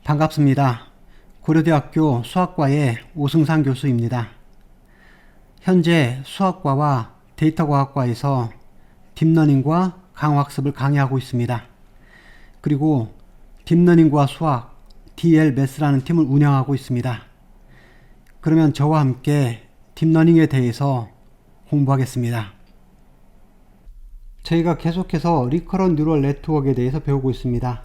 반갑습니다. 고려대학교 수학과의 오승상 교수입니다. 현재 수학과와 데이터과학과에서 딥러닝과 강화학습을 강의하고 있습니다. 그리고 딥러닝과 수학, DLMath라는 팀을 운영하고 있습니다. 그러면 저와 함께 딥러닝에 대해서 공부하겠습니다. 저희가 계속해서 리커런트 뉴럴 네트워크에 대해서 배우고 있습니다.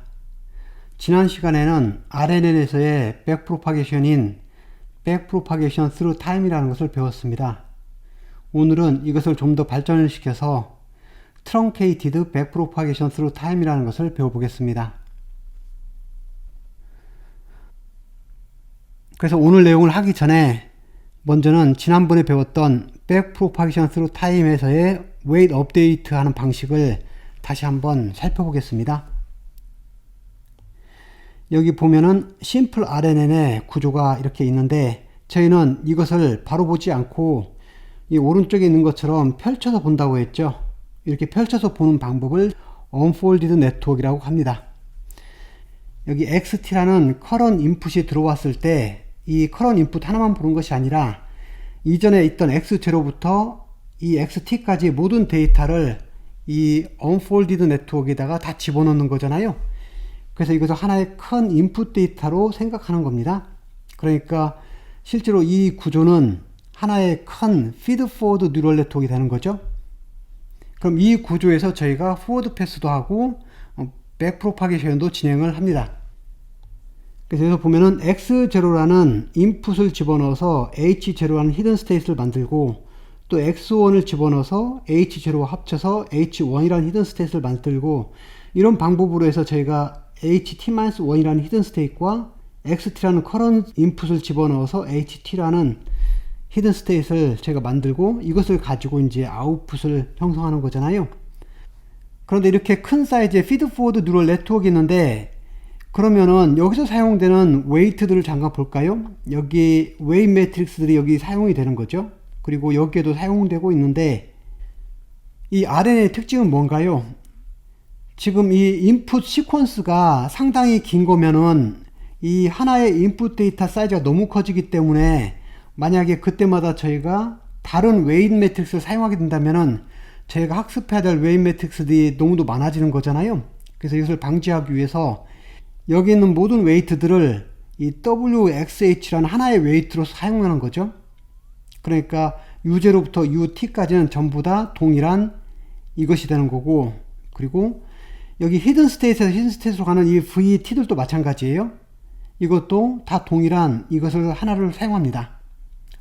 지난 시간에는 RNN에서의 백프로파게이션인 백프로파게이션 through time이라는 것을 배웠습니다. 오늘은 이것을 좀 더 발전을 시켜서 truncated backpropagation through time이라는 것을 배워보겠습니다. 그래서 오늘 내용을 하기 전에 먼저는 지난번에 배웠던 backpropagation through time에서의 weight update 하는 방식을 다시 한번 살펴보겠습니다. 여기 보면은 심플 RNN의 구조가 이렇게 있는데 저희는 이것을 바로 보지 않고 이 오른쪽에 있는 것처럼 펼쳐서 본다고 했죠. 이렇게 펼쳐서 보는 방법을 unfolded network이라고 합니다. 여기 XT라는 current input이 들어왔을 때 이 current input 하나만 보는 것이 아니라 이전에 있던 X0부터 이 XT까지 모든 데이터를 이 unfolded network에다가 다 집어넣는 거잖아요. 그래서 이것을 하나의 큰 인풋 데이터로 생각하는 겁니다. 그러니까 실제로 이 구조는 하나의 큰 feed forward 뉴럴 네트워크가 되는 거죠. 그럼 이 구조에서 저희가 forward 패스도 하고 back propagation도 진행을 합니다. 그래서 여기서 보면은 X0라는 인풋을 집어넣어서 H0라는 히든 스테이트를 만들고 또 X1을 집어넣어서 H0와 합쳐서 H1이라는 히든 스테이트를 만들고 이런 방법으로 해서 저희가 HT-1이라는 히든 스테이트와 XT라는 커런트 인풋을 집어넣어서 HT라는 히든 스테이트를 제가 만들고 이것을 가지고 이제 아웃풋을 형성하는 거잖아요. 그런데 이렇게 큰 사이즈의 피드포워드 뉴럴 네트워크가 있는데 그러면은 여기서 사용되는 웨이트들을 잠깐 볼까요? 여기 웨이트 매트릭스들이 여기 사용이 되는 거죠. 그리고 여기에도 사용되고 있는데 이 RNA의 특징은 뭔가요? 지금 이 인풋 시퀀스가 상당히 긴 거면은 이 하나의 인풋 데이터 사이즈가 너무 커지기 때문에 만약에 그때마다 저희가 다른 웨이트 매트릭스를 사용하게 된다면은 저희가 학습해야 될 웨이트 매트릭스들이 너무도 많아지는 거잖아요. 그래서 이것을 방지하기 위해서 여기 있는 모든 웨이트들을 이 WXH라는 하나의 웨이트로 사용하는 거죠. 그러니까 U0부터 UT까지는 전부 다 동일한 이것이 되는 거고 그리고 여기 히든 스테이트에서 히든 스테이트로 가는 이 VT들도 마찬가지예요. 이것도 다 동일한 이것을 하나를 사용합니다.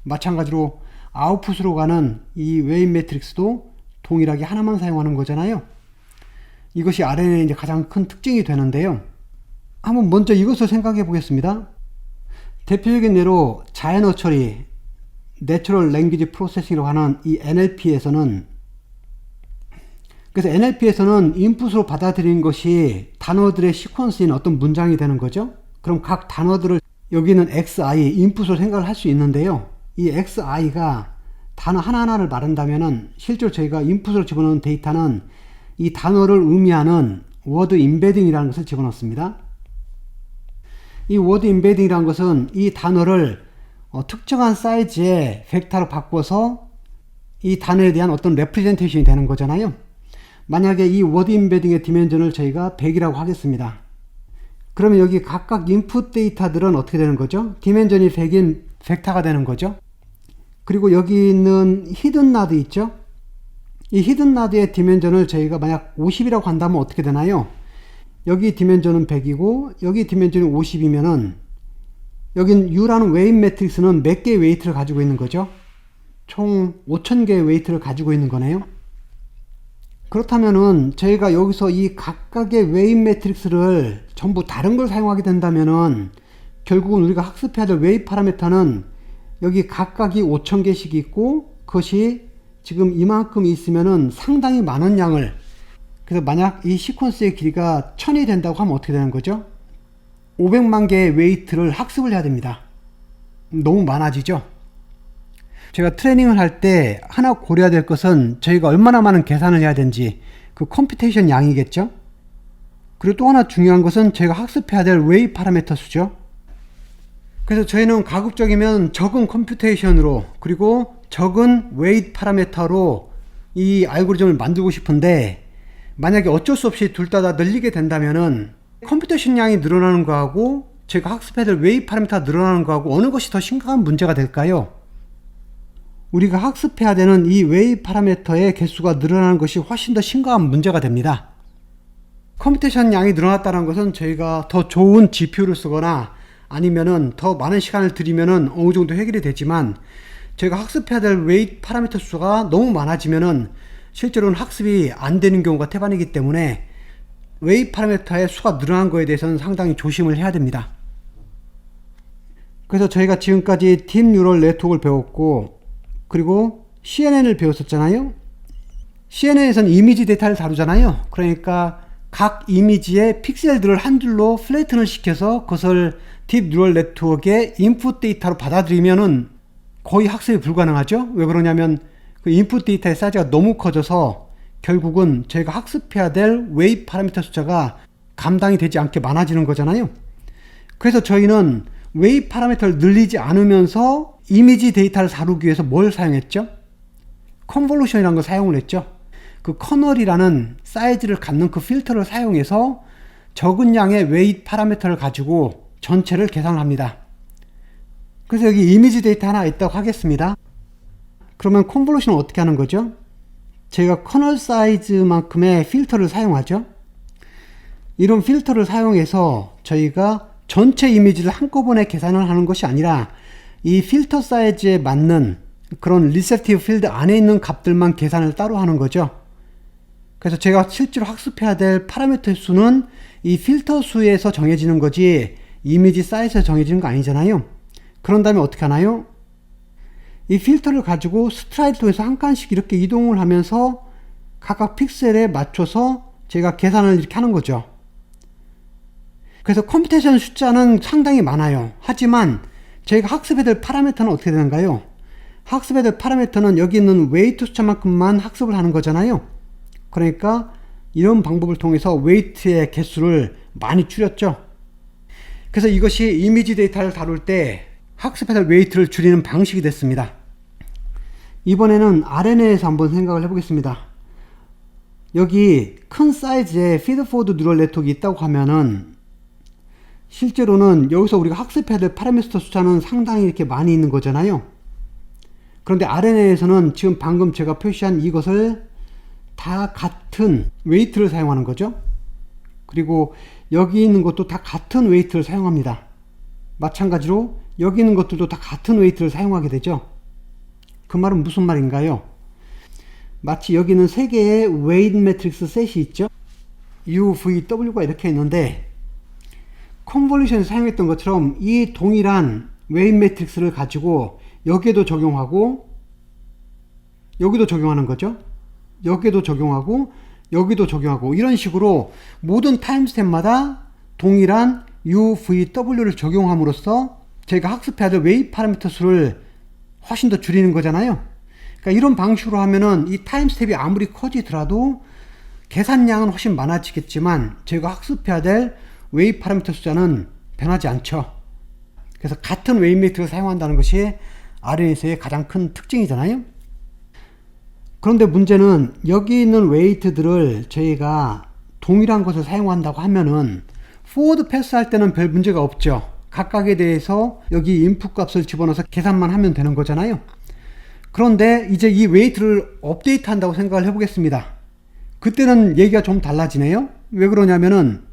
마찬가지로 아웃풋으로 가는 이 웨이트 매트릭스도 동일하게 하나만 사용하는 거잖아요. 이것이 RNN의 이제 가장 큰 특징이 되는데요. 한번 먼저 이것을 생각해 보겠습니다. 대표적인 예로 자연어 처리, Natural Language Processing이라고 하는 이 NLP에서는 그래서 NLP에서는 인풋으로 받아들이는 것이 단어들의 시퀀스인 어떤 문장이 되는 거죠. 그럼 각 단어들을 여기는 XI, 인풋으로 생각을 할 수 있는데요. 이 XI가 단어 하나하나를 말한다면은 실제로 저희가 인풋으로 집어넣는 데이터는 이 단어를 의미하는 워드 임베딩이라는 것을 집어넣습니다. 이 워드 임베딩이라는 것은 이 단어를 특정한 사이즈의 벡터로 바꿔서 이 단어에 대한 어떤 레프레젠테이션이 되는 거잖아요. 만약에 이 워드 임베딩의 디멘전을 저희가 100이라고 하겠습니다. 그러면 여기 각각 인풋 데이터들은 어떻게 되는 거죠? 디멘전이 100인 벡터가 되는 거죠. 그리고 여기 있는 히든 나드 있죠? 이 히든 나드의 디멘전을 저희가 만약 50이라고 한다면 어떻게 되나요? 여기 디멘전은 100이고 여기 디멘전이 50이면은 여긴 U라는 웨이트 매트릭스는 몇 개의 웨이트를 가지고 있는 거죠? 총 5000개의 웨이트를 가지고 있는 거네요. 그렇다면은 저희가 여기서 이 각각의 웨이트 매트릭스를 전부 다른 걸 사용하게 된다면은 결국은 우리가 학습해야 될 웨이트 파라미터는 여기 각각이 5000개씩 있고 그것이 지금 이만큼 있으면은 상당히 많은 양을 그래서 만약 이 시퀀스의 길이가 1000이 된다고 하면 어떻게 되는 거죠? 500만 개의 웨이트를 학습을 해야 됩니다. 너무 많아지죠? 제가 트레이닝을 할 때 하나 고려해야 될 것은 저희가 얼마나 많은 계산을 해야 되는지 그 컴퓨테이션 양이겠죠? 그리고 또 하나 중요한 것은 저희가 학습해야 될 웨이 파라미터 수죠. 그래서 저희는 가급적이면 적은 컴퓨테이션으로 그리고 적은 웨이 파라미터로 이 알고리즘을 만들고 싶은데, 만약에 어쩔 수 없이 둘 다 늘리게 된다면은 컴퓨테이션 양이 늘어나는 거하고 제가 학습해야 될 웨이 파라미터가 늘어나는 거하고 어느 것이 더 심각한 문제가 될까요? 우리가 학습해야 되는 이 웨이 파라미터의 개수가 늘어나는 것이 훨씬 더 심각한 문제가 됩니다. 컴퓨테이션 양이 늘어났다는 것은 저희가 더 좋은 GPU를 쓰거나 아니면은 더 많은 시간을 들이면은 어느 정도 해결이 되지만, 저희가 학습해야 될 웨이 파라미터 수가 너무 많아지면은 실제로는 학습이 안 되는 경우가 태반이기 때문에 웨이 파라미터의 수가 늘어난 거에 대해서는 상당히 조심을 해야 됩니다. 그래서 저희가 지금까지 딥 뉴럴 네트워크를 배웠고, 그리고 CNN을 배웠었잖아요. CNN에서는 이미지 데이터를 다루잖아요. 그러니까 각 이미지의 픽셀들을 한 줄로 플래튼을 시켜서 그것을 딥 뉴럴 네트워크의 인풋 데이터로 받아들이면은 거의 학습이 불가능하죠. 왜 그러냐면 그 인풋 데이터의 사이즈가 너무 커져서 결국은 저희가 학습해야 될 웨이 파라미터 숫자가 감당이 되지 않게 많아지는 거잖아요. 그래서 저희는 웨이 파라미터를 늘리지 않으면서 이미지 데이터를 다루기 위해서 뭘 사용했죠? 컨볼루션이라는 걸 사용을 했죠. 그 커널이라는 사이즈를 갖는 그 필터를 사용해서 적은 양의 웨이 파라미터를 가지고 전체를 계산을 합니다. 그래서 여기 이미지 데이터 하나 있다고 하겠습니다. 그러면 컨볼루션은 어떻게 하는 거죠? 저희가 커널 사이즈만큼의 필터를 사용하죠. 이런 필터를 사용해서 저희가 전체 이미지를 한꺼번에 계산을 하는 것이 아니라 이 필터 사이즈에 맞는 그런 리셉티브 필드 안에 있는 값들만 계산을 따로 하는 거죠. 그래서 제가 실제로 학습해야 될 파라미터 수는 이 필터 수에서 정해지는 거지 이미지 사이즈에서 정해지는 거 아니잖아요. 그런 다음에 어떻게 하나요? 이 필터를 가지고 스트라이드 통해서 한 칸씩 이렇게 이동을 하면서 각각 픽셀에 맞춰서 제가 계산을 이렇게 하는 거죠. 그래서 컴퓨테이션 숫자는 상당히 많아요. 하지만 저희가 학습해야 될 파라미터는 어떻게 되는가요? 학습해야 될 파라미터는 여기 있는 웨이트 숫자만큼만 학습을 하는 거잖아요. 그러니까 이런 방법을 통해서 웨이트의 개수를 많이 줄였죠. 그래서 이것이 이미지 데이터를 다룰 때 학습해야 될 웨이트를 줄이는 방식이 됐습니다. 이번에는 RNN에서 한번 생각을 해보겠습니다. 여기 큰 사이즈의 피드포워드 뉴럴 네트워크가 있다고 하면은 실제로는 여기서 우리가 학습해야 될 파라미터 숫자는 상당히 이렇게 많이 있는 거잖아요. 그런데 RNN에서는 지금 방금 제가 표시한 이것을 다 같은 웨이트를 사용하는 거죠. 그리고 여기 있는 것도 다 같은 웨이트를 사용합니다. 마찬가지로 여기 있는 것들도 다 같은 웨이트를 사용하게 되죠. 그 말은 무슨 말인가요? 마치 여기는 세 개의 웨이트 매트릭스 셋이 있죠. U, V, W가 이렇게 있는데 컨볼루션에 사용했던 것처럼 이 동일한 웨이트 매트릭스를 가지고 여기에도 적용하고 여기도 적용하는 거죠. 여기도 적용하고 여기도 적용하고 이런 식으로 모든 타임스텝마다 동일한 U, V, W를 적용함으로써 제가 학습해야 될 웨이 파라미터 수를 훨씬 더 줄이는 거잖아요. 그러니까 이런 방식으로 하면은 이 타임스텝이 아무리 커지더라도 계산량은 훨씬 많아지겠지만 제가 학습해야 될 웨이 파라미터 숫자는 변하지 않죠. 그래서 같은 웨이 매트릭을 사용한다는 것이 RNN에서의 가장 큰 특징이잖아요. 그런데 문제는 여기 있는 웨이트들을 저희가 동일한 것을 사용한다고 하면은 포워드 패스 할 때는 별 문제가 없죠. 각각에 대해서 여기 인풋 값을 집어넣어서 계산만 하면 되는 거잖아요. 그런데 이제 이 웨이트를 업데이트 한다고 생각을 해보겠습니다. 그때는 얘기가 좀 달라지네요. 왜 그러냐면은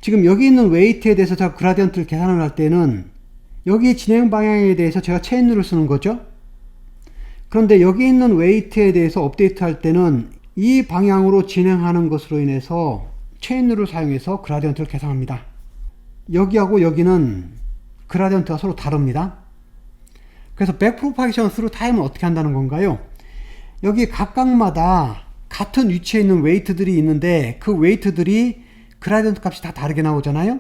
지금 여기 있는 웨이트에 대해서 제가 그라디언트를 계산을 할 때는 여기 진행 방향에 대해서 제가 체인 룰을 쓰는 거죠. 그런데 여기 있는 웨이트에 대해서 업데이트 할 때는 이 방향으로 진행하는 것으로 인해서 체인 룰을 사용해서 그라디언트를 계산합니다. 여기하고 여기는 그라디언트가 서로 다릅니다. 그래서 백프로파게이션 스루 타임은 어떻게 한다는 건가요? 여기 각각마다 같은 위치에 있는 웨이트들이 있는데 그 웨이트들이 그라디언트 값이 다 다르게 나오잖아요.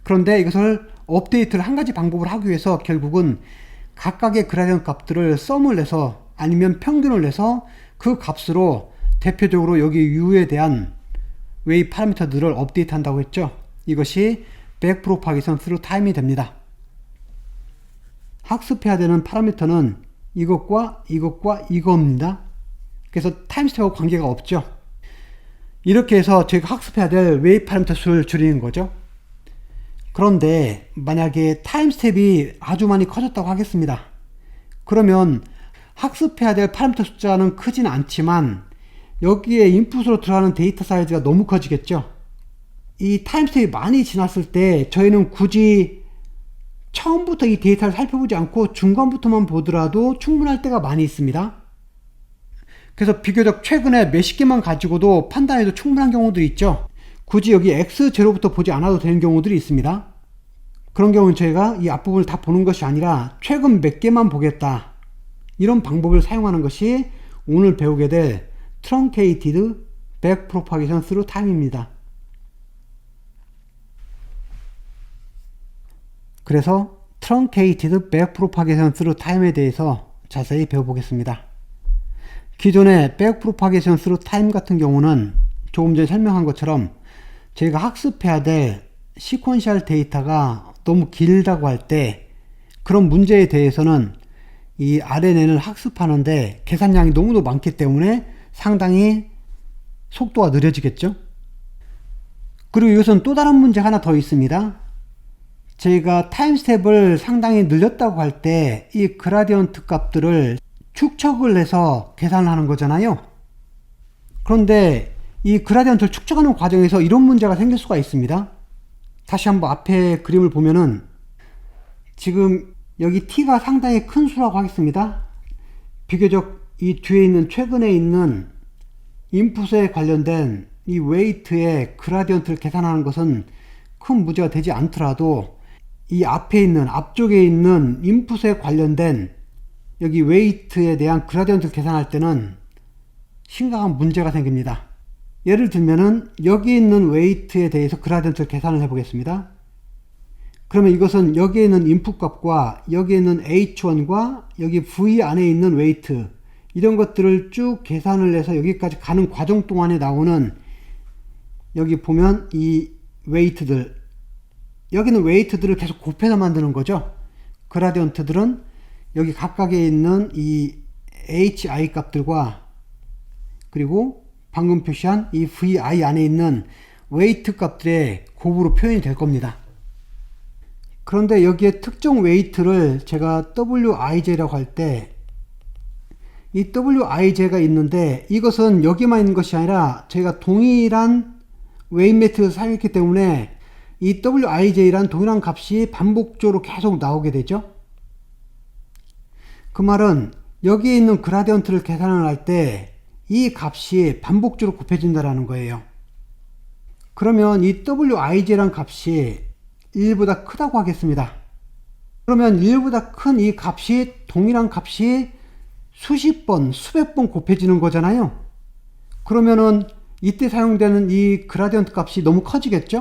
그런데 이것을 업데이트를 한 가지 방법을 하기 위해서 결국은 각각의 그라디언트 값들을 썸을 내서 아니면 평균을 내서 그 값으로 대표적으로 여기 U에 대한 웨이 파라미터들을 업데이트 한다고 했죠. 이것이 백 프로파게이션 스루 타임이 됩니다. 학습해야 되는 파라미터는 이것과 이겁니다. 그래서 타임 스텝하고 관계가 없죠. 이렇게 해서 저희가 학습해야 될 웨이 파라미터 수를 줄이는 거죠. 그런데 만약에 타임 스텝이 아주 많이 커졌다고 하겠습니다. 그러면 학습해야 될 파라미터 숫자는 크지는 않지만 여기에 인풋으로 들어가는 데이터 사이즈가 너무 커지겠죠. 이 타임 스텝이 많이 지났을 때 저희는 굳이 처음부터 이 데이터를 살펴보지 않고 중간부터만 보더라도 충분할 때가 많이 있습니다. 그래서 비교적 최근에 몇십 개만 가지고도 판단해도 충분한 경우들이 있죠. 굳이 여기 X0부터 보지 않아도 되는 경우들이 있습니다. 그런 경우는 저희가 이 앞부분을 다 보는 것이 아니라 최근 몇 개만 보겠다. 이런 방법을 사용하는 것이 오늘 배우게 될 Truncated Backpropagation Through Time입니다. 그래서 Truncated Backpropagation Through Time에 대해서 자세히 배워보겠습니다. 기존의 Backpropagation Through Time 같은 경우는 조금 전에 설명한 것처럼 저희가 학습해야 될 시퀀셜 데이터가 너무 길다고 할 때 그런 문제에 대해서는 이 RNN을 학습하는데 계산량이 너무도 많기 때문에 상당히 속도가 느려지겠죠. 그리고 이것은 또 다른 문제 하나 더 있습니다. 저희가 타임 스텝을 상당히 늘렸다고 할 때 이 그라디언트 값들을 축척을 해서 계산을 하는 거잖아요. 그런데 이 그라디언트를 축적하는 과정에서 이런 문제가 생길 수가 있습니다. 다시 한번 앞에 그림을 보면은 지금 여기 t가 상당히 큰 수라고 하겠습니다. 비교적 이 뒤에 있는 최근에 있는 인풋에 관련된 이 웨이트의 그라디언트를 계산하는 것은 큰 문제가 되지 않더라도 이 앞에 있는 앞쪽에 있는 인풋에 관련된 여기 웨이트에 대한 그라디언트를 계산할 때는 심각한 문제가 생깁니다. 예를 들면은 여기 있는 웨이트에 대해서 그라디언트를 계산을 해 보겠습니다. 그러면 이것은 여기에 있는 인풋 값과 여기에 있는 H1과 여기 V 안에 있는 웨이트 이런 것들을 쭉 계산을 해서 여기까지 가는 과정 동안에 나오는 여기 보면 이 웨이트들 여기는 웨이트들을 계속 곱해서 만드는 거죠. 그라디언트들은 여기 각각에 있는 이 HI 값들과 그리고 방금 표시한 이 VI 안에 있는 웨이트 값들의 곱으로 표현이 될 겁니다. 그런데 여기에 특정 웨이트를 제가 WIJ라고 할 때 이 WIJ가 있는데 이것은 여기만 있는 것이 아니라 저희가 동일한 웨이트 매트릭을 사용했기 때문에 이 WIJ란 동일한 값이 반복적으로 계속 나오게 되죠. 그 말은 여기에 있는 그라디언트를 계산을 할 때 이 값이 반복적으로 곱해진다는 거예요. 그러면 이 WIJ란 값이 1보다 크다고 하겠습니다. 그러면 1보다 큰 이 값이 동일한 값이 수십 번, 수백 번 곱해지는 거잖아요. 그러면은 이때 사용되는 이 그라디언트 값이 너무 커지겠죠?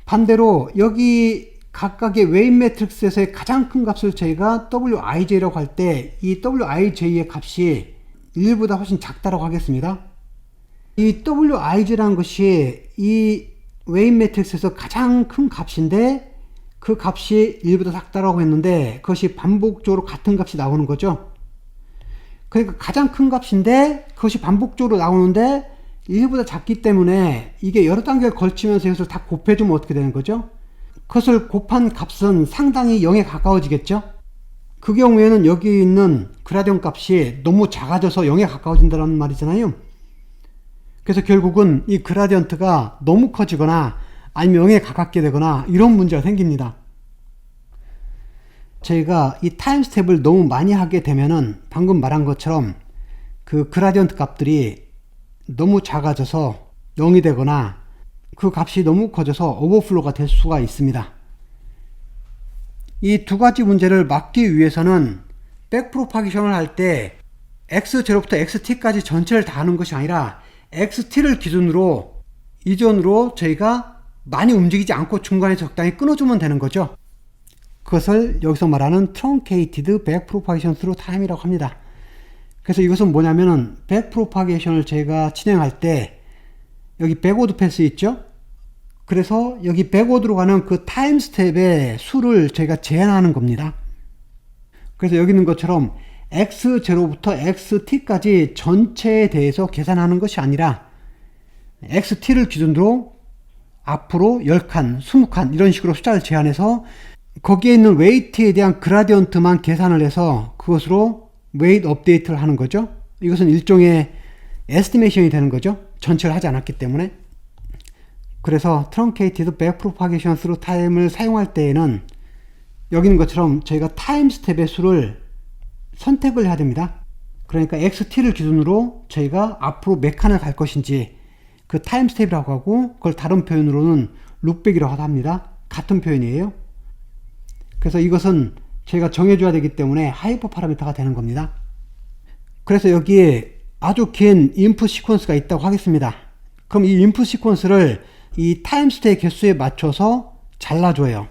반대로 여기 각각의 웨이트 매트릭스에서의 가장 큰 값을 저희가 WIJ라고 할 때 이 WIJ의 값이 1보다 훨씬 작다라고 하겠습니다. 이 WIJ라는 것이 이 웨이트 매트릭스에서 가장 큰 값인데 그 값이 1보다 작다라고 했는데 그것이 반복적으로 같은 값이 나오는 거죠. 그러니까 가장 큰 값인데 그것이 반복적으로 나오는데 1보다 작기 때문에 이게 여러 단계를 걸치면서 이것을 다 곱해주면 어떻게 되는 거죠? 그것을 곱한 값은 상당히 0에 가까워지겠죠? 그 경우에는 여기 있는 그라디언 값이 너무 작아져서 0에 가까워진다는 말이잖아요. 그래서 결국은 이 그라디언트가 너무 커지거나 아니면 0에 가깝게 되거나 이런 문제가 생깁니다. 저희가 이 타임 스텝을 너무 많이 하게 되면은 방금 말한 것처럼 그 그라디언트 값들이 너무 작아져서 0이 되거나 그 값이 너무 커져서 오버플로가 될 수가 있습니다. 이 두 가지 문제를 막기 위해서는 백프로파게이션을 할 때 x0부터 xt까지 전체를 다 하는 것이 아니라 xt를 기준으로 이전으로 저희가 많이 움직이지 않고 중간에 적당히 끊어주면 되는 거죠. 그것을 여기서 말하는 Truncated Backpropagation Through Time이라고 합니다. 그래서 이것은 뭐냐면은 백프로파게이션을 저희가 진행할 때 여기 백워드 패스 있죠? 그래서 여기 백워드로 가는 그 타임 스텝의 수를 저희가 제한하는 겁니다. 그래서 여기 있는 것처럼 x0부터 xt까지 전체에 대해서 계산하는 것이 아니라 xt를 기준으로 앞으로 10칸, 20칸 이런 식으로 숫자를 제한해서 거기에 있는 웨이트에 대한 그라디언트만 계산을 해서 그것으로 웨이트 업데이트를 하는 거죠. 이것은 일종의 에스티메이션이 되는 거죠. 전체를 하지 않았기 때문에. 그래서 트렁케이티드 백 프로파게이션 스루 타임을 사용할 때에는 여기 있는 것처럼 저희가 타임 스텝의 수를 선택을 해야 됩니다. 그러니까 XT를 기준으로 저희가 앞으로 몇 칸을 갈 것인지 그 타임 스텝이라고 하고 그걸 다른 표현으로는 룩백이라고 합니다. 같은 표현이에요. 그래서 이것은 저희가 정해줘야 되기 때문에 하이퍼 파라미터가 되는 겁니다. 그래서 여기에 아주 긴 인풋 시퀀스가 있다고 하겠습니다. 그럼 이 인풋 시퀀스를 이 타임 스텝 개수에 맞춰서 잘라줘요.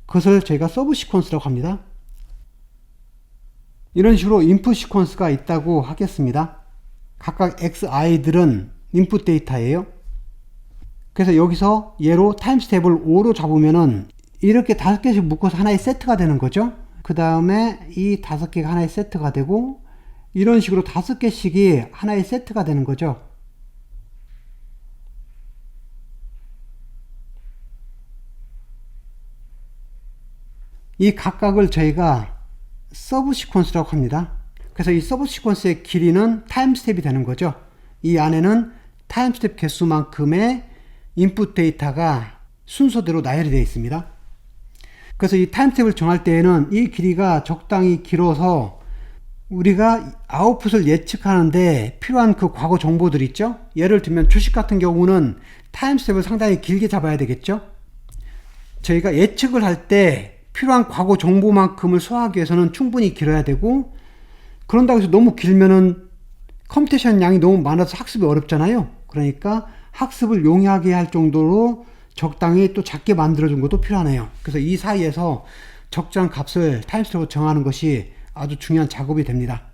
그것을 저희가 서브 시퀀스라고 합니다. 이런 식으로 인풋 시퀀스가 있다고 하겠습니다. 각각 xi들은 인풋 데이터예요. 그래서 여기서 얘로 타임 스텝을 5로 잡으면은 이렇게 5개씩 묶어서 하나의 세트가 되는 거죠. 그 다음에 이 5개가 하나의 세트가 되고 이런 식으로 5개씩이 하나의 세트가 되는 거죠. 이 각각을 저희가 서브 시퀀스라고 합니다. 그래서 이 서브 시퀀스의 길이는 타임 스텝이 되는 거죠. 이 안에는 타임 스텝 개수만큼의 인풋 데이터가 순서대로 나열이 되어 있습니다. 그래서 이 타임 스텝을 정할 때에는 이 길이가 적당히 길어서 우리가 아웃풋을 예측하는데 필요한 그 과거 정보들 있죠? 예를 들면 주식 같은 경우는 타임 스텝을 상당히 길게 잡아야 되겠죠? 저희가 예측을 할 때 필요한 과거 정보만큼을 소화하기 위해서는 충분히 길어야 되고, 그런다고 해서 너무 길면은 컴퓨테이션 양이 너무 많아서 학습이 어렵잖아요. 그러니까 학습을 용이하게 할 정도로 적당히 또 작게 만들어준 것도 필요하네요. 그래서 이 사이에서 적절한 값을 타임스텝으로 정하는 것이 아주 중요한 작업이 됩니다.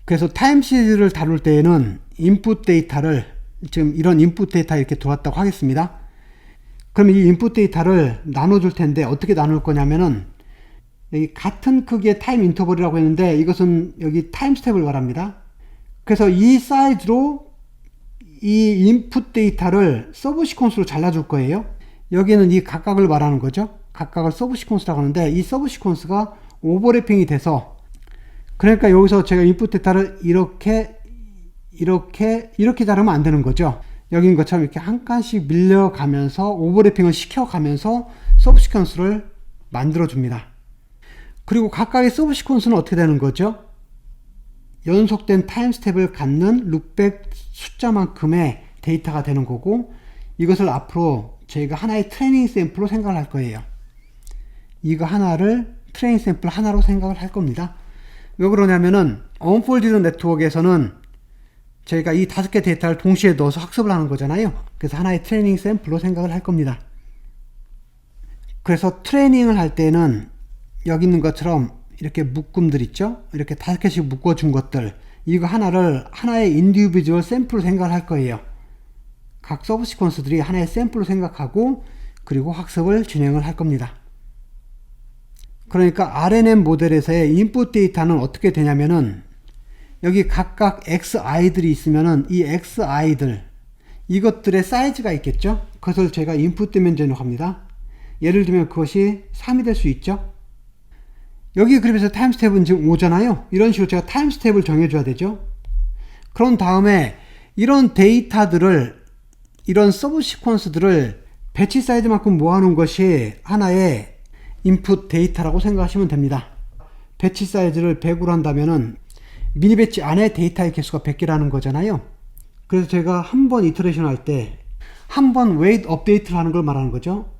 그래서 타임시리즈를 다룰 때에는 인풋 데이터를, 지금 이런 인풋 데이터 이렇게 들어왔다고 하겠습니다. 그럼 이 인풋 데이터를 나눠줄 텐데 어떻게 나눌 거냐면은 여기 같은 크기의 타임 인터벌이라고 했는데 이것은 여기 타임 스텝을 말합니다. 그래서 이 사이즈로 이 인풋 데이터를 서브 시퀀스로 잘라줄 거예요. 여기는 이 각각을 말하는 거죠. 각각을 서브 시퀀스라고 하는데 이 서브 시퀀스가 오버래핑이 돼서, 그러니까 여기서 제가 인풋 데이터를 이렇게 자르면 안 되는 거죠. 여기인 것처럼 이렇게 한 칸씩 밀려가면서 오버래핑을 시켜가면서 서브 시퀀스를 만들어줍니다. 그리고 각각의 서브 시퀀스는 어떻게 되는 거죠? 연속된 타임 스텝을 갖는 룩백 숫자만큼의 데이터가 되는 거고, 이것을 앞으로 저희가 하나의 트레이닝 샘플로 생각을 할 거예요. 이거 하나를 트레이닝 샘플 하나로 생각을 할 겁니다. 왜 그러냐면은 언폴디드 네트워크에서는 저희가 이 5개 데이터를 동시에 넣어서 학습을 하는 거잖아요. 그래서 하나의 트레이닝 샘플로 생각을 할 겁니다. 그래서 트레이닝을 할 때는 여기 있는 것처럼 이렇게 묶음들 있죠? 이렇게 5개씩 묶어준 것들, 이거 하나를 하나의 인디비주얼 샘플로 생각을 할 거예요. 각 서브 시퀀스들이 하나의 샘플로 생각하고 그리고 학습을 진행을 할 겁니다. 그러니까 RNN 모델에서의 인풋 데이터는 어떻게 되냐면은 여기 각각 xi들이 있으면은 이 xi들, 이것들의 사이즈가 있겠죠? 그것을 제가 인풋 디멘전이라고 합니다. 예를 들면 그것이 3이 될 수 있죠? 여기 그래서 타임 스텝은 지금 5잖아요. 이런 식으로 제가 타임 스텝을 정해줘야 되죠. 그런 다음에 이런 데이터들을, 이런 서브 시퀀스들을 배치 사이즈만큼 모아놓은 것이 하나의 인풋 데이터라고 생각하시면 됩니다. 배치 사이즈를 100으로 한다면은 미니 배치 안에 데이터의 개수가 100개라는 거잖아요. 그래서 제가 한 번 이터레이션 할 때 한 번 웨이트 업데이트를 하는 걸 말하는 거죠.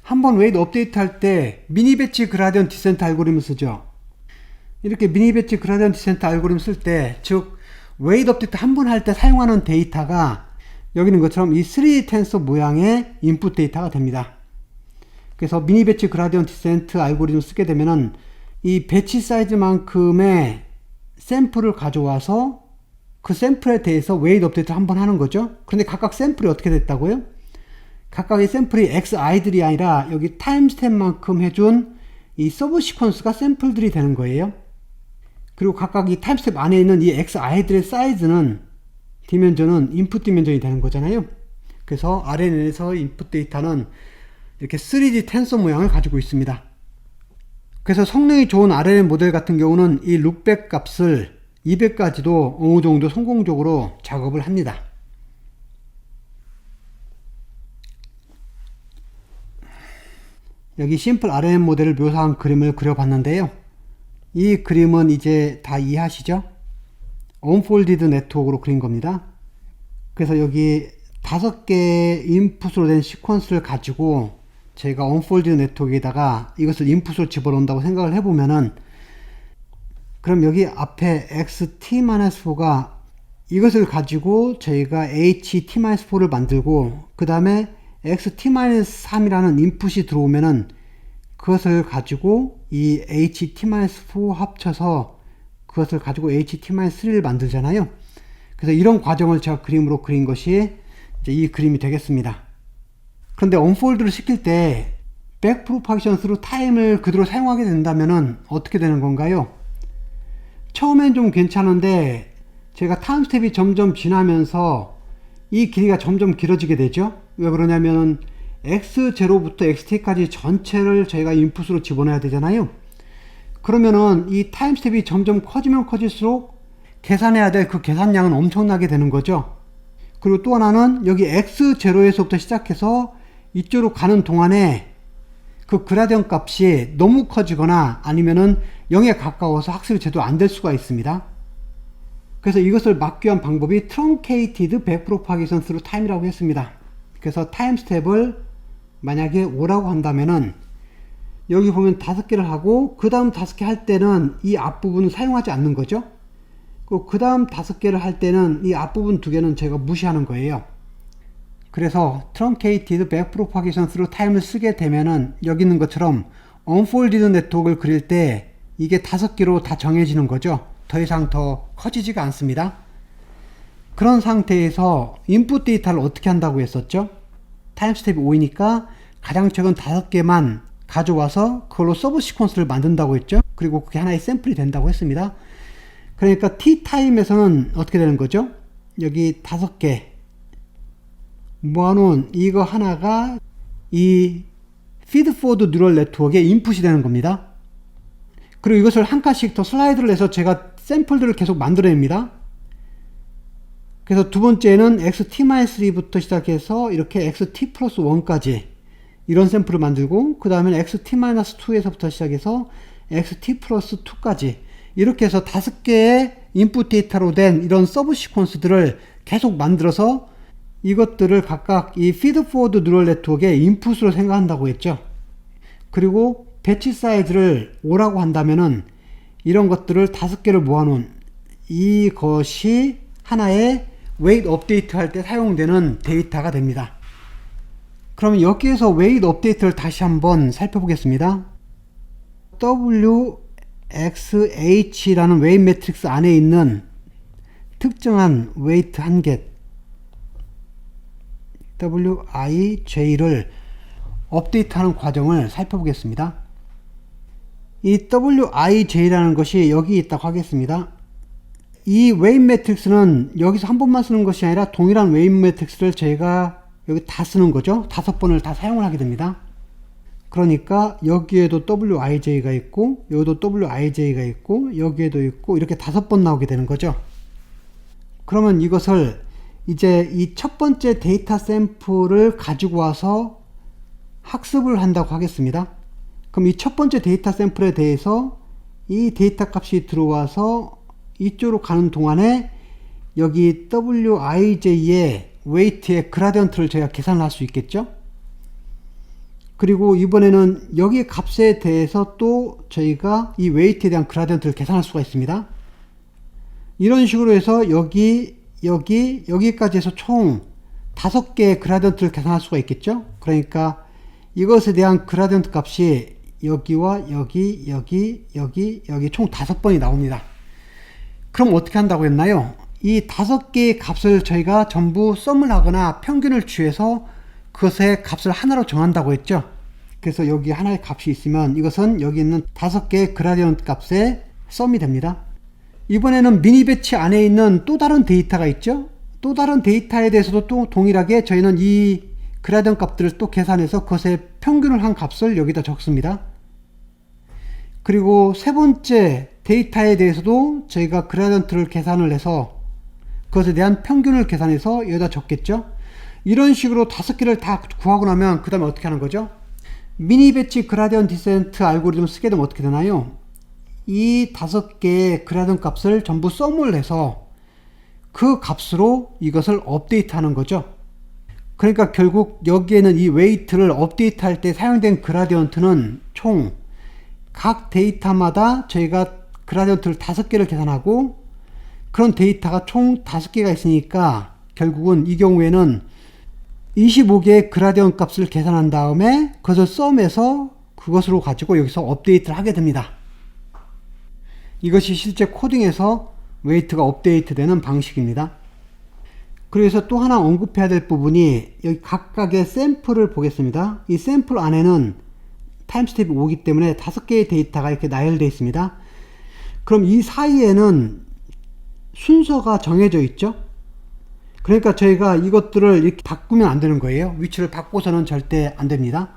한 번 웨이트 업데이트 할 때 미니 배치 그라디언트 디센트 알고리즘을 쓰죠. 이렇게 미니 배치 그라디언트 디센트 알고리즘 쓸 때, 즉 웨이트 업데이트 한 번 할 때 사용하는 데이터가 여기 있는 것처럼 이 3 텐서 모양의 인풋 데이터가 됩니다. 그래서 미니 배치 그라디언트 디센트 알고리즘을 쓰게 되면은 이 배치 사이즈만큼의 샘플을 가져와서 그 샘플에 대해서 웨이트 업데이트를 한번 하는 거죠. 그런데 각각 샘플이 어떻게 됐다고요? 각각의 샘플이 xi들이 아니라 여기 타임 스텝만큼 해준 이 서브 시퀀스가 샘플들이 되는 거예요. 그리고 각각 이 타임 스텝 안에 있는 이 xi들의 사이즈는 디멘전은 인풋 디멘전이 되는 거잖아요. 그래서 RNN에서 인풋 데이터는 이렇게 3D 텐서 모양을 가지고 있습니다. 그래서 성능이 좋은 RNN 모델 같은 경우는 이 룩백 값을 200까지도 어느 정도 성공적으로 작업을 합니다. 여기 심플 RNN 모델을 묘사한 그림을 그려봤는데요. 이 그림은 이제 다 이해하시죠? 언폴디드 네트워크로 그린 겁니다. 그래서 여기 5개의 인풋으로 된 시퀀스를 가지고 저희가 언폴디드 네트워크에다가 이것을 인풋으로 집어넣는다고 생각을 해보면은, 그럼 여기 앞에 xt-4가 이것을 가지고 저희가 ht-4를 만들고 그 다음에 xt-3이라는 인풋이 들어오면은 그것을 가지고 이 ht-4 합쳐서 그것을 가지고 ht-3를 만들잖아요. 그래서 이런 과정을 제가 그림으로 그린 것이 이제 이 그림이 되겠습니다. 그런데 언폴드를 시킬 때 백프로파게이션 스루 타임을 그대로 사용하게 된다면은 어떻게 되는 건가요? 처음엔 좀 괜찮은데 제가 타임 스텝이 점점 지나면서 이 길이가 점점 길어지게 되죠. 왜 그러냐면 x0부터 xt까지 전체를 저희가 인풋으로 집어넣어야 되잖아요. 그러면은 이 타임 스텝이 점점 커지면 커질수록 계산해야 될 그 계산량은 엄청나게 되는 거죠. 그리고 또 하나는 여기 x0에서부터 시작해서 이쪽으로 가는 동안에 그 그라디언 값이 너무 커지거나 아니면은 0에 가까워서 학습이 제대로 안 될 수가 있습니다. 그래서 이것을 막기 위한 방법이 Truncated Backpropagation Through Time이라고 했습니다. 그래서 타임 스텝을 만약에 5라고 한다면은 여기 보면 5개를 하고 그 다음 5개 할 때는 이 앞부분을 사용하지 않는 거죠. 그 다음 5개를 할 때는 이 앞부분 2개는 제가 무시하는 거예요. 그래서 Truncated Backpropagation Through Time을 쓰게 되면은 여기 있는 것처럼 Unfolded 네트워크를 그릴 때 이게 5개로 다 정해지는 거죠. 더 이상 더 커지지가 않습니다. 그런 상태에서 인풋 데이터를 어떻게 한다고 했었죠? 타임 스텝이 5이니까 가장 적은 5개만 가져와서 그걸로 서브 시퀀스를 만든다고 했죠. 그리고 그게 하나의 샘플이 된다고 했습니다. 그러니까 T타임에서는 어떻게 되는 거죠? 여기 5개 모아놓은 이거 하나가 이 피드포워드 뉴럴 네트워크의 인풋이 되는 겁니다. 그리고 이것을 한 칸씩 더 슬라이드를 해서 제가 샘플들을 계속 만들어냅니다. 그래서 두 번째는 xt-3부터 시작해서 이렇게 xt 플러스 1까지 이런 샘플을 만들고 그 다음에 xt-2에서부터 시작해서 xt 플러스 2까지 이렇게 해서 5개의 인풋 데이터로 된 이런 서브 시퀀스들을 계속 만들어서 이것들을 각각 이 피드포워드 뉴럴 네트워크의 인풋으로 생각한다고 했죠. 그리고 배치 사이즈를 5라고 한다면은 이런 것들을 5개를 모아놓은 이것이 하나의 웨이트 업데이트 할 때 사용되는 데이터가 됩니다. 그러면 여기에서 웨이트 업데이트를 다시 한번 살펴보겠습니다. WXH라는 웨이트 매트릭스 안에 있는 특정한 웨이트 한 개 WIJ를 업데이트하는 과정을 살펴보겠습니다. 이 WIJ라는 것이 여기 있다고 하겠습니다. 이 웨이트 매트릭스는 여기서 한 번만 쓰는 것이 아니라 동일한 웨이트 매트릭스를 저희가 여기 다 쓰는 거죠. 5번을 다 사용을 하게 됩니다. 그러니까 여기에도 WIJ가 있고 여기도 WIJ가 있고 여기에도 있고 이렇게 5번 나오게 되는 거죠. 그러면 이것을 이제 이 첫 번째 데이터 샘플을 가지고 와서 학습을 한다고 하겠습니다. 그럼 이 첫 번째 데이터 샘플에 대해서 이 데이터 값이 들어와서 이쪽으로 가는 동안에 여기 WIJ의 웨이트의 그라디언트를 저희가 계산을 할 수 있겠죠. 그리고 이번에는 여기 값에 대해서 또 저희가 이 웨이트에 대한 그라디언트를 계산할 수가 있습니다. 이런 식으로 해서 여기까지 해서 총 5개의 그라디언트를 계산할 수가 있겠죠. 그러니까 이것에 대한 그라디언트 값이 여기와 여기 총 5번이 나옵니다. 그럼 어떻게 한다고 했나요? 이 5개의 값을 저희가 전부 썸을 하거나 평균을 취해서 그것의 값을 하나로 정한다고 했죠. 그래서 여기 하나의 값이 있으면 이것은 여기 있는 5개의 그라디언트 값의 썸이 됩니다. 이번에는 미니 배치 안에 있는 또 다른 데이터가 있죠. 또 다른 데이터에 대해서도 또 동일하게 저희는 이 그라디언트 값들을 또 계산해서 그것의 평균을 한 값을 여기다 적습니다. 그리고 세 번째 데이터에 대해서도 저희가 그라디언트를 계산을 해서 그것에 대한 평균을 계산해서 여기다 적겠죠. 이런 식으로 5개를 다 구하고 나면 그 다음에 어떻게 하는 거죠? 미니 배치 그라디언트 디센트 알고리즘을 쓰게 되면 어떻게 되나요? 이 5개의 그라디언트 값을 전부 썸을 해서 그 값으로 이것을 업데이트 하는 거죠. 그러니까 결국 여기에는 이 웨이트를 업데이트 할 때 사용된 그라디언트는 총 각 데이터마다 저희가 그라디언트를 5개를 계산하고 그런 데이터가 총 5개가 있으니까 결국은 이 경우에는 25개의 그라디언트 값을 계산한 다음에 그것을 썸해서 그것으로 가지고 여기서 업데이트를 하게 됩니다. 이것이 실제 코딩에서 웨이트가 업데이트 되는 방식입니다. 그래서 또 하나 언급해야 될 부분이 여기 각각의 샘플을 보겠습니다. 이 샘플 안에는 타임스텝이 오기 때문에 5개의 데이터가 이렇게 나열되어 있습니다. 그럼 이 사이에는 순서가 정해져 있죠. 그러니까 저희가 이것들을 이렇게 바꾸면 안 되는 거예요. 위치를 바꿔서는 절대 안 됩니다.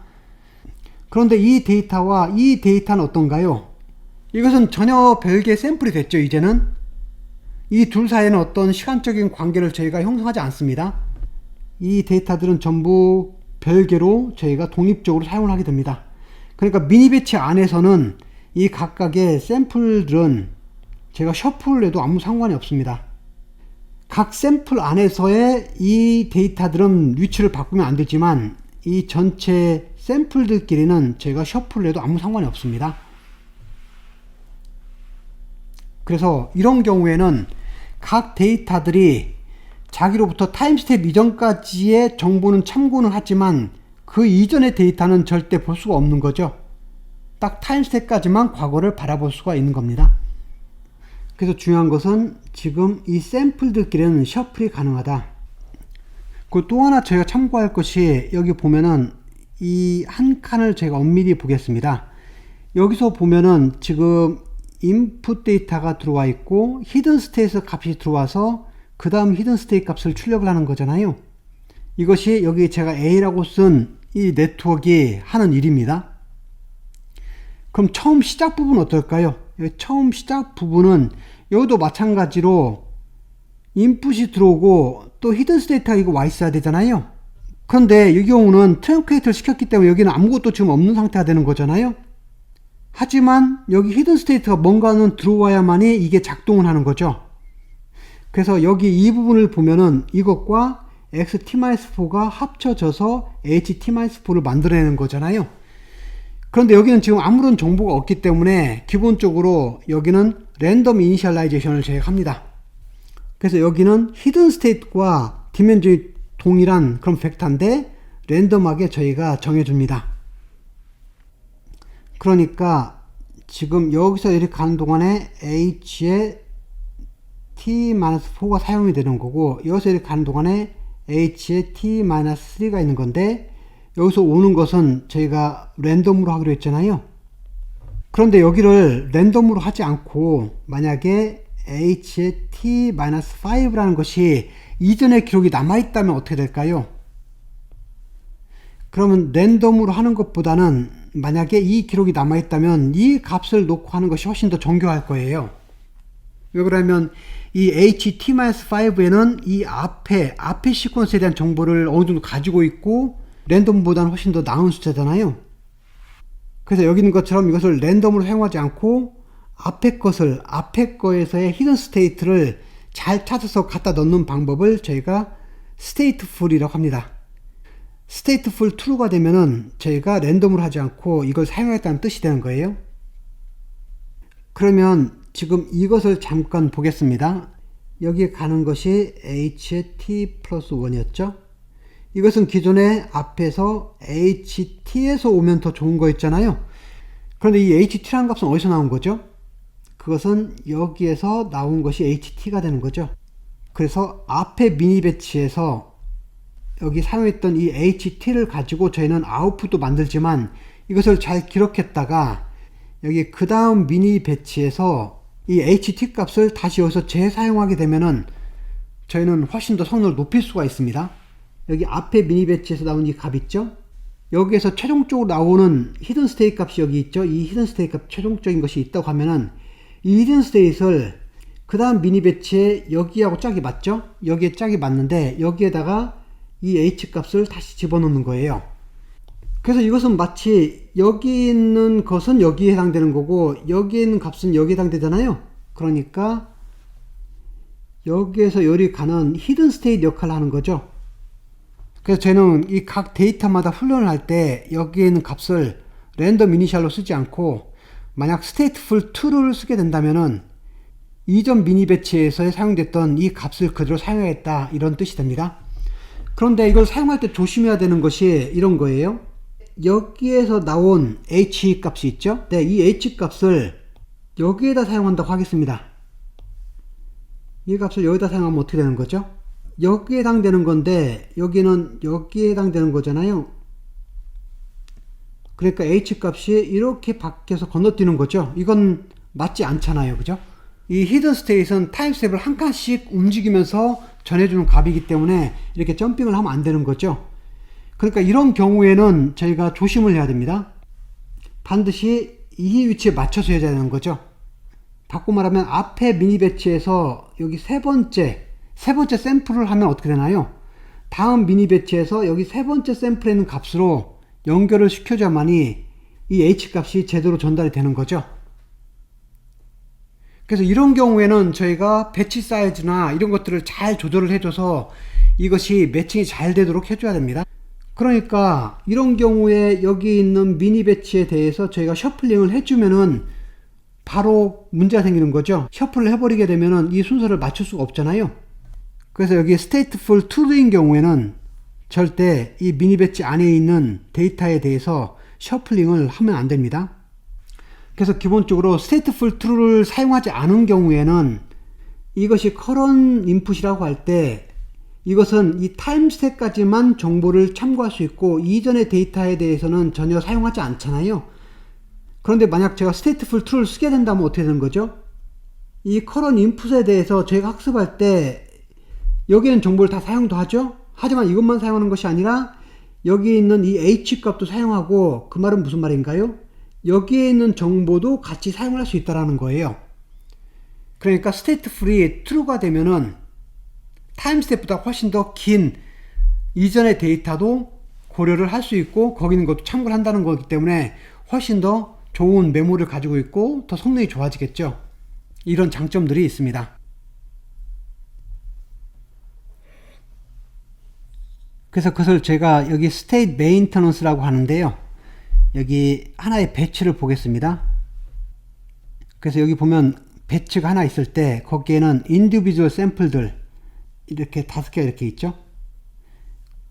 그런데 이 데이터와 이 데이터는 어떤가요? 이것은 전혀 별개의 샘플이 됐죠. 이제는 이 둘 사이에는 어떤 시간적인 관계를 저희가 형성하지 않습니다. 이 데이터들은 전부 별개로 저희가 독립적으로 사용을 하게 됩니다. 그러니까 미니 배치 안에서는 이 각각의 샘플들은 제가 셔플을 해도 아무 상관이 없습니다. 각 샘플 안에서의 이 데이터들은 위치를 바꾸면 안 되지만 이 전체 샘플들끼리는 제가 셔플을 해도 아무 상관이 없습니다. 그래서 이런 경우에는 각 데이터들이 자기로부터 타임스텝 이전까지의 정보는 참고는 하지만 그 이전의 데이터는 절대 볼 수가 없는 거죠. 딱 타임스텝까지만 과거를 바라볼 수가 있는 겁니다. 그래서 중요한 것은 지금 이 샘플들끼리는 셔플이 가능하다. 그리고 또 하나 저희가 참고할 것이 여기 보면은 이 한 칸을 제가 엄밀히 보겠습니다. 여기서 보면은 지금 인풋 데이터가 들어와 있고 히든 스테이트 값이 들어와서 그 다음 히든 스테이트 값을 출력을 하는 거잖아요. 이것이 여기 제가 A라고 쓴 이 네트워크가 하는 일입니다. 그럼 처음 시작 부분 어떨까요? 처음 시작 부분은 여기도 마찬가지로 인풋이 들어오고 또 히든 스테이트가 이거 와 있어야 되잖아요. 그런데 이 경우는 트렁케이트를 시켰기 때문에 여기는 아무것도 지금 없는 상태가 되는 거잖아요. 하지만 여기 히든 스테이트가 뭔가는 들어와야만이 이게 작동을 하는 거죠. 그래서 여기 이 부분을 보면은 이것과 xt-4가 합쳐져서 ht-4를 만들어내는 거잖아요. 그런데 여기는 지금 아무런 정보가 없기 때문에 기본적으로 여기는 랜덤 이니셜라이제이션을 저희가 합니다. 그래서 여기는 히든 스테이트와 디멘전이 동일한 그런 벡터인데 랜덤하게 저희가 정해줍니다. 그러니까 지금 여기서 이렇게 가는 동안에 h에 t-4가 사용이 되는 거고 여기서 이렇게 가는 동안에 h에 t-3가 있는 건데 여기서 오는 것은 저희가 랜덤으로 하기로 했잖아요. 그런데 여기를 랜덤으로 하지 않고 만약에 h에 t-5라는 것이 이전의 기록이 남아있다면 어떻게 될까요? 그러면 랜덤으로 하는 것보다는 만약에 이 기록이 남아있다면 이 값을 놓고 하는 것이 훨씬 더 정교할 거예요. 왜 그러냐면 이 ht-5에는 이 앞에 시퀀스에 대한 정보를 어느 정도 가지고 있고 랜덤보다는 훨씬 더 나은 숫자잖아요. 그래서 여기 있는 것처럼 이것을 랜덤으로 사용하지 않고 앞에 거에서의 히든 스테이트를 잘 찾아서 갖다 넣는 방법을 저희가 스테이트풀이라고 합니다. 스테이트풀 true가 되면은 저희가 랜덤으로 하지 않고 이걸 사용했다는 뜻이 되는 거예요. 그러면 지금 이것을 잠깐 보겠습니다. 여기 가는 것이 h의 t+1이었죠. 이것은 기존에 앞에서 ht에서 오면 더 좋은 거 있잖아요. 그런데 이 ht라는 값은 어디서 나온 거죠? 그것은 여기에서 나온 것이 ht가 되는 거죠. 그래서 앞에 미니 배치에서 여기 사용했던 이 HT를 가지고 저희는 아웃풋도 만들지만 이것을 잘 기록했다가 여기 그 다음 미니 배치에서 이 HT 값을 다시 여기서 재사용하게 되면은 저희는 훨씬 더 성능을 높일 수가 있습니다. 여기 앞에 미니 배치에서 나온 이 값 있죠? 여기에서 최종적으로 나오는 히든 스테이트 값이 여기 있죠? 이 히든 스테이트 값 최종적인 것이 있다고 하면은 이 히든 스테이트를 그 다음 미니 배치에 여기하고 짝이 맞죠? 여기에 짝이 맞는데 여기에다가 이 H 값을 다시 집어넣는 거예요. 그래서 이것은 마치 여기 있는 것은 여기에 해당되는 거고 여기 있는 값은 여기에 해당되잖아요. 그러니까 여기에서 여기 가는 히든 스테이트 역할을 하는 거죠. 그래서 저는 이 각 데이터마다 훈련을 할 때 여기에 있는 값을 랜덤 이니셜로 쓰지 않고 만약 stateful2를 쓰게 된다면은 이전 미니 배치에서 사용됐던 이 값을 그대로 사용하겠다 이런 뜻이 됩니다. 그런데 이걸 사용할 때 조심해야 되는 것이 이런 거예요. 여기에서 나온 H 값이 있죠? 네, 이 H 값을 여기에다 사용한다고 하겠습니다. 이 값을 여기다 사용하면 어떻게 되는 거죠? 여기에 해당되는 건데 여기는 여기에 해당되는 거잖아요. 그러니까 H 값이 이렇게 바뀌어서 건너뛰는 거죠. 이건 맞지 않잖아요. 그죠? 이 히든 스테이트는 타임스텝을 한 칸씩 움직이면서 전해주는 값이기 때문에 이렇게 점핑을 하면 안 되는 거죠. 그러니까 이런 경우에는 저희가 조심을 해야 됩니다. 반드시 이 위치에 맞춰서 해야 되는 거죠. 바꿔 말하면 앞에 미니 배치에서 여기 세 번째 샘플을 하면 어떻게 되나요? 다음 미니 배치에서 여기 세 번째 샘플에 있는 값으로 연결을 시켜줘야만이 이 H 값이 제대로 전달이 되는 거죠. 그래서 이런 경우에는 저희가 배치 사이즈나 이런 것들을 잘 조절을 해줘서 이것이 매칭이 잘 되도록 해줘야 됩니다. 그러니까 이런 경우에 여기 있는 미니 배치에 대해서 저희가 셔플링을 해주면은 바로 문제가 생기는 거죠. 셔플을 해버리게 되면은 이 순서를 맞출 수가 없잖아요. 그래서 여기 stateful 2인 경우에는 절대 이 미니 배치 안에 있는 데이터에 대해서 셔플링을 하면 안 됩니다. 그래서 기본적으로 stateful true를 사용하지 않은 경우에는 이것이 current input이라고 할 때 이것은 이 타임스텝까지만 정보를 참고할 수 있고 이전의 데이터에 대해서는 전혀 사용하지 않잖아요. 그런데 만약 제가 stateful true를 쓰게 된다면 어떻게 되는 거죠? 이 current input에 대해서 저희가 학습할 때 여기에는 정보를 다 사용도 하죠. 하지만 이것만 사용하는 것이 아니라 여기 있는 이 H 값도 사용하고, 그 말은 무슨 말인가요? 여기에 있는 정보도 같이 사용을 할 수 있다는 거예요. 그러니까 stateful이 true가 되면은 타임스텝보다 훨씬 더 긴 이전의 데이터도 고려를 할 수 있고 거기 있는 것도 참고를 한다는 거기 때문에 훨씬 더 좋은 메모리를 가지고 있고 더 성능이 좋아지겠죠. 이런 장점들이 있습니다. 그래서 그것을 제가 여기 state maintenance라고 하는데요. 여기 하나의 배치를 보겠습니다. 그래서 여기 보면 배치가 하나 있을 때 거기에는 individual 샘플들 이렇게 5개 이렇게 있죠.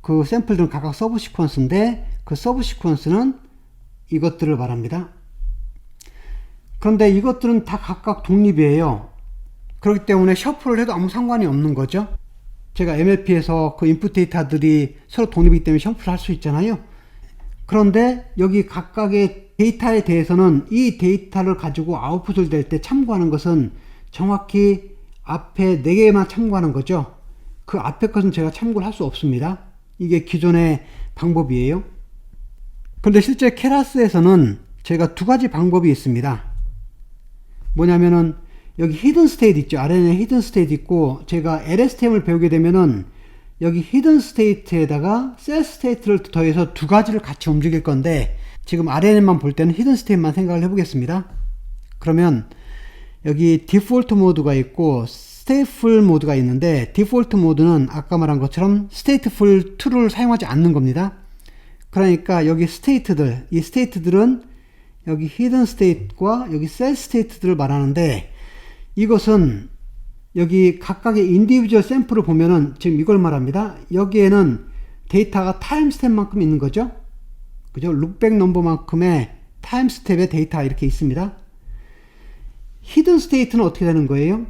그 샘플들은 각각 서브 시퀀스인데 그 서브 시퀀스는 이것들을 말합니다. 그런데 이것들은 다 각각 독립이에요. 그렇기 때문에 셔플을 해도 아무 상관이 없는 거죠. 제가 MLP에서 그 인풋 데이터들이 서로 독립이기 때문에 셔플을 할 수 있잖아요. 그런데 여기 각각의 데이터에 대해서는 이 데이터를 가지고 아웃풋을 낼 때 참고하는 것은 정확히 앞에 4개만 참고하는 거죠. 그 앞에 것은 제가 참고를 할 수 없습니다. 이게 기존의 방법이에요. 그런데 실제 케라스에서는 제가 2가지 방법이 있습니다. 뭐냐면은 여기 히든 스테이트 있죠. RNA 히든 스테이트 있고, 제가 LSTM을 배우게 되면은 여기 히든 스테이트에다가 셀 스테이트를 더해서 2가지를 같이 움직일 건데, 지금 RNA만 볼 때는 히든 스테이트만 생각을 해보겠습니다. 그러면 여기 디폴트 모드가 있고 스테이트풀 모드가 있는데, 디폴트 모드는 아까 말한 것처럼 stateful 2를 사용하지 않는 겁니다. 그러니까 여기 스테이트들, 이 스테이트들은 여기 히든 스테이트과 여기 셀 스테이트들을 말하는데, 이것은 여기 각각의 인디비주얼 샘플을 보면은 지금 이걸 말합니다. 여기에는 데이터가 타임 스텝만큼 있는 거죠. 그죠? 룩백 넘버만큼의 타임 스텝의 데이터 이렇게 있습니다. 히든 스테이트는 어떻게 되는 거예요?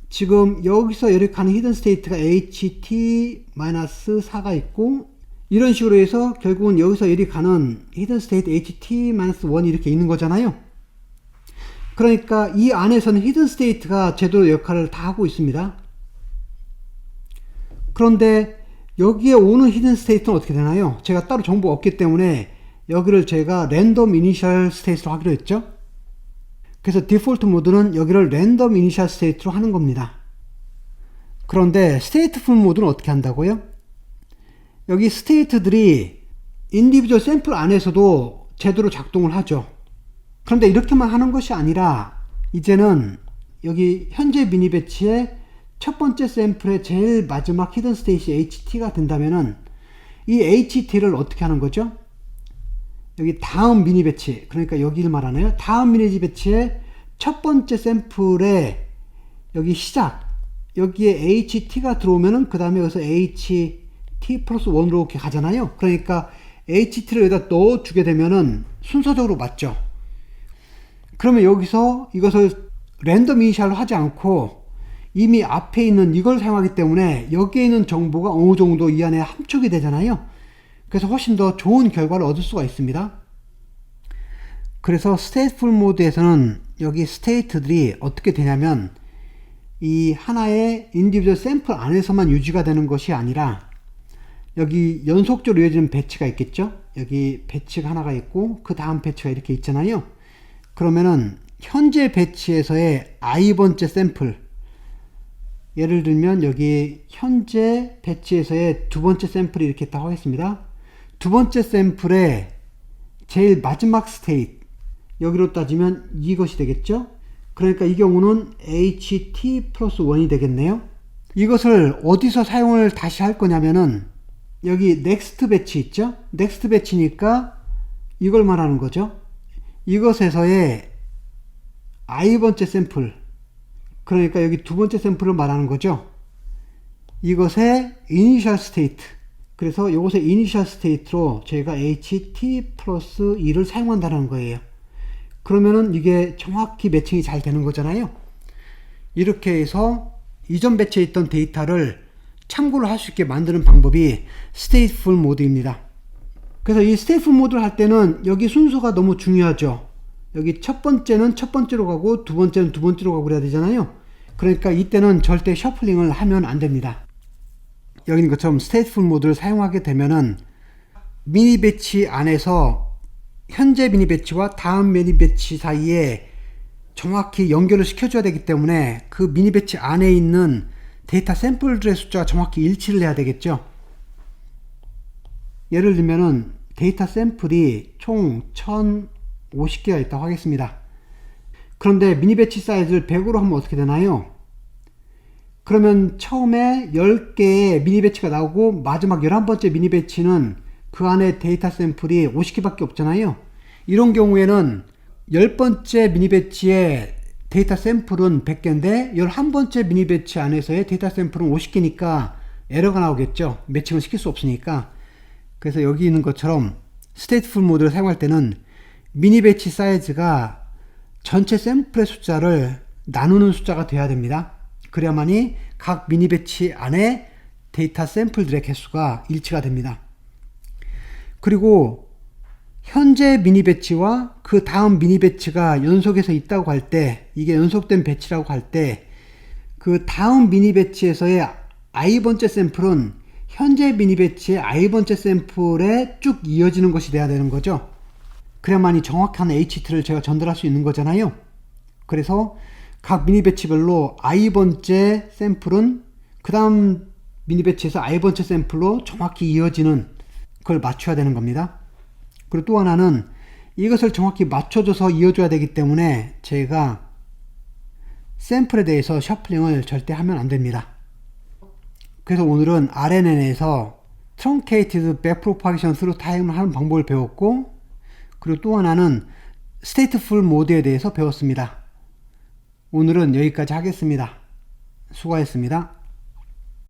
지금 여기서 이렇게 가는 히든 스테이트가 HT-4가 있고, 이런 식으로 해서 결국은 여기서 이렇게 가는 히든 스테이트 HT-1이 이렇게 있는 거잖아요. 그러니까 이 안에서는 히든 스테이트가 제대로 역할을 다 하고 있습니다. 그런데 여기에 오는 히든 스테이트는 어떻게 되나요? 제가 따로 정보가 없기 때문에 여기를 제가 랜덤 이니셜 스테이트로 하기로 했죠. 그래서 디폴트 모드는 여기를 랜덤 이니셜 스테이트로 하는 겁니다. 그런데 스테이트풀 모드는 어떻게 한다고요? 여기 스테이트들이 인디비주얼 샘플 안에서도 제대로 작동을 하죠. 그런데 이렇게만 하는 것이 아니라 이제는 여기 현재 미니 배치의 첫 번째 샘플의 제일 마지막 히든 스테이트 HT가 된다면은 이 HT를 어떻게 하는 거죠? 여기 다음 미니 배치, 그러니까 여기를 말하네요. 다음 미니 배치의 첫 번째 샘플에 여기 시작, 여기에 HT가 들어오면은 그 다음에 여기서 HT 플러스 1으로 이렇게 가잖아요. 그러니까 HT를 여기다 넣어주게 되면은 순서적으로 맞죠. 그러면 여기서 이것을 랜덤 이니셜로 하지 않고 이미 앞에 있는 이걸 사용하기 때문에 여기에 있는 정보가 어느 정도 이 안에 함축이 되잖아요. 그래서 훨씬 더 좋은 결과를 얻을 수가 있습니다. 그래서 스테이트풀 모드에서는 여기 스테이트들이 어떻게 되냐면 이 하나의 인디비주얼 샘플 안에서만 유지가 되는 것이 아니라 여기 연속적으로 이어지는 배치가 있겠죠. 여기 배치가 하나가 있고 그 다음 배치가 이렇게 있잖아요. 그러면은 현재 배치에서의 i번째 샘플, 예를 들면 여기 현재 배치에서의 두 번째 샘플이 이렇게 있다고 하겠습니다. 두 번째 샘플의 제일 마지막 스테이트, 여기로 따지면 이것이 되겠죠. 그러니까 이 경우는 HT 플러스 1이 되겠네요. 이것을 어디서 사용을 다시 할 거냐면은 여기 넥스트 배치 있죠. 넥스트 배치니까 이걸 말하는 거죠. 이것에서의 i번째 샘플, 그러니까 여기 두 번째 샘플을 말하는 거죠. 이것의 이니셜 스테이트, 그래서 이것의 이니셜 스테이트로 저희가 HT 플러스 2를 사용한다는 거예요. 그러면은 이게 정확히 매칭이 잘 되는 거잖아요. 이렇게 해서 이전 배치에 있던 데이터를 참고를 할 수 있게 만드는 방법이 스테이트풀 모드입니다. 그래서 이 스테이트풀 모드를 할 때는 여기 순서가 너무 중요하죠. 여기 첫 번째는 첫 번째로 가고 두 번째는 두 번째로 가고 그래야 되잖아요. 그러니까 이때는 절대 셔플링을 하면 안 됩니다. 여기 있는 것처럼 스테이트풀 모드를 사용하게 되면은 미니 배치 안에서 현재 미니 배치와 다음 미니 배치 사이에 정확히 연결을 시켜줘야 되기 때문에 그 미니 배치 안에 있는 데이터 샘플들의 숫자가 정확히 일치를 해야 되겠죠. 예를 들면은 데이터 샘플이 총 1050개가 있다고 하겠습니다. 그런데 미니 배치 사이즈를 100으로 하면 어떻게 되나요? 그러면 처음에 10개의 미니 배치가 나오고 마지막 11번째 미니 배치는 그 안에 데이터 샘플이 50개밖에 없잖아요. 이런 경우에는 10번째 미니 배치의 데이터 샘플은 100개인데 11번째 미니 배치 안에서의 데이터 샘플은 50개니까 에러가 나오겠죠. 매칭을 시킬 수 없으니까. 그래서 여기 있는 것처럼 스테이트풀 모드를 사용할 때는 미니 배치 사이즈가 전체 샘플의 숫자를 나누는 숫자가 돼야 됩니다. 그래야만이 각 미니 배치 안에 데이터 샘플들의 개수가 일치가 됩니다. 그리고 현재 미니 배치와 그 다음 미니 배치가 연속해서 있다고 할 때, 이게 연속된 배치라고 할 때, 그 다음 미니 배치에서의 i번째 샘플은 현재 미니 배치의 i번째 샘플에 쭉 이어지는 것이 돼야 되는 거죠. 그래야만이 정확한 HT를 제가 전달할 수 있는 거잖아요. 그래서 각 미니 배치별로 i번째 샘플은 그 다음 미니 배치에서 i번째 샘플로 정확히 이어지는 걸 맞춰야 되는 겁니다. 그리고 또 하나는 이것을 정확히 맞춰줘서 이어줘야 되기 때문에 제가 샘플에 대해서 셔플링을 절대 하면 안 됩니다. 그래서 오늘은 RNN에서 Truncated Backpropagation Through Time을 하는 방법을 배웠고, 그리고 또 하나는 Stateful 모드에 대해서 배웠습니다. 오늘은 여기까지 하겠습니다. 수고하셨습니다.